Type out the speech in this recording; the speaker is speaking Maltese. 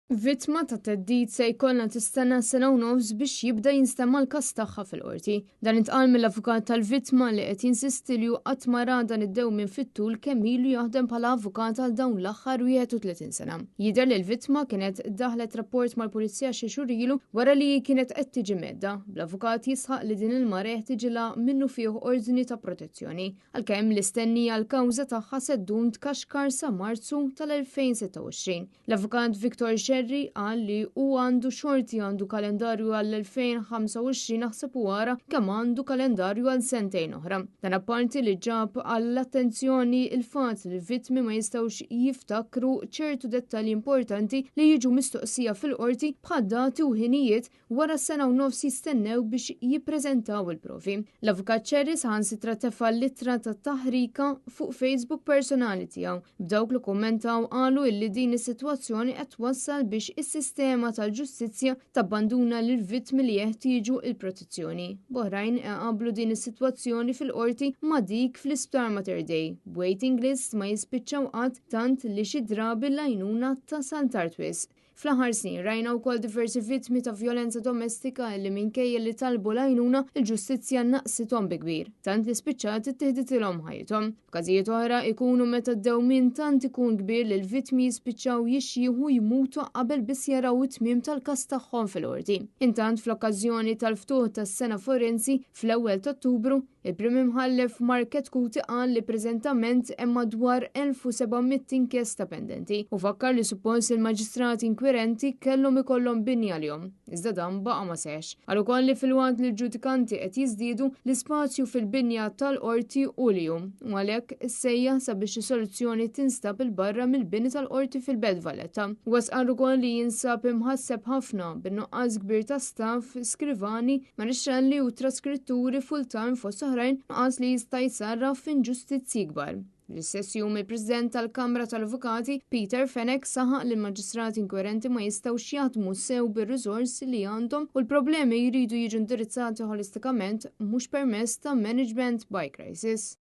Vittma ta' teddid se jkollna tistenna sena u nofs biex jibda jinstema l-każ tagħha fil-qorti. Dan intqal mill-avukat tal-vittma li qed jinsisti li qatt ma ra dan id-dewmien fit-tul kemm ilu jaħdem bħala avukat għal dawn l-aħħar 31 sena. Jidher li l-vittma kienet daħlet rapport mal-pulizija xi xhur ilu wara li kienet qed tiġi medda. Bl-avukat jisħaq li din il-mara jeħtieġilha minnu fih ordni ta' protezzjoni. Għalkemm l-istennija l-kawża tagħha se ddum tkaxkar sa Marzu tal-2026. L-avukat Viktor qal li għandu kalendarju għall-2025 naħseb wara kemm għandu kalendarju għal sentejn oħra. Dan apparti li ġab għall-attenzjoni il-fatt li l-vittmi ma jistgħux jiftakru ċertu dettalji importanti li jiġu mistoqsija fil-qorti bħal dati u ħinijiet wara sena u nofs jistennew biex jippreżentaw il-provi. L-avukat Cherry saħansitra tefa' l-ittra ta' taħrika fuq Facebook personali tiegħu. B'dawk li kummentaw qalu illi din is-sitwazzjoni qed twassal biex is-sistema tal-ġustizzja tabbanduna lil vittmi li jeħtieġu il-protezzjoni. Boħrajn qablu din is-sitwazzjoni fil-qorti ma' dik fl-Isptar Mater Dei. Waiting list ma jispiċċaw qatt tant li xi drabi l-għajnuna tasal tard wisq. Fl-aħħar snin rajna wkoll diversi vittmi ta' vjolenza domestika li minkejja li talbu l-għajnuna il-ġustizzja naqsithom bi kbir, tant li spiċċat ittieħdilhom ħajthom. F'każijiet oħra ikunu meta d-dewmien tant ikun kbir li l-vittmi jispiċċaw jixjieħu jmutu qabel biss jaraw it-tmiem tal-każ tagħhom fil-qorti. Intant fl-okkażjoni tal-ftuħ tas-sena forensi fl-ewwel ta' Ottubru, il-Prim Imħallef Market Kuti qal li preżentament hemm madwar 1700 inkjesta pendenti u fakkar li suppost il-maġistrati inkwirenti kellhom ikollhom binja għalihom. Iżda dan baqa' ma sex. Għal ukoll li fil-waqt li l-ġudikanti qed jiżdiedu l-ispazju fil-binja tal-qorti u lihom u għalhekk issejja sabiex is-soluzzjoni tinstab il-barra mill-bini tal-qorti fil-Belt Valletta. Wasqar ukoll li jinsab imħasseb ħafna bin-nuqqas kbir ta' staff, skrivani, marixxalli u traskritturi full-time fost oħrajn nuqqas li jista' jsarraf f'inġustizzji kbar. L-istess jum il-President tal-Kamra tal-Avukati, Peter Fenech, saħaq li l-maġistrati inkwirenti ma jistgħux jaħdmu sew bir-riżorsi li għandhom u l-problemi jridu jiġu indirizzati holistikament mhux permezz ta' management by crisis.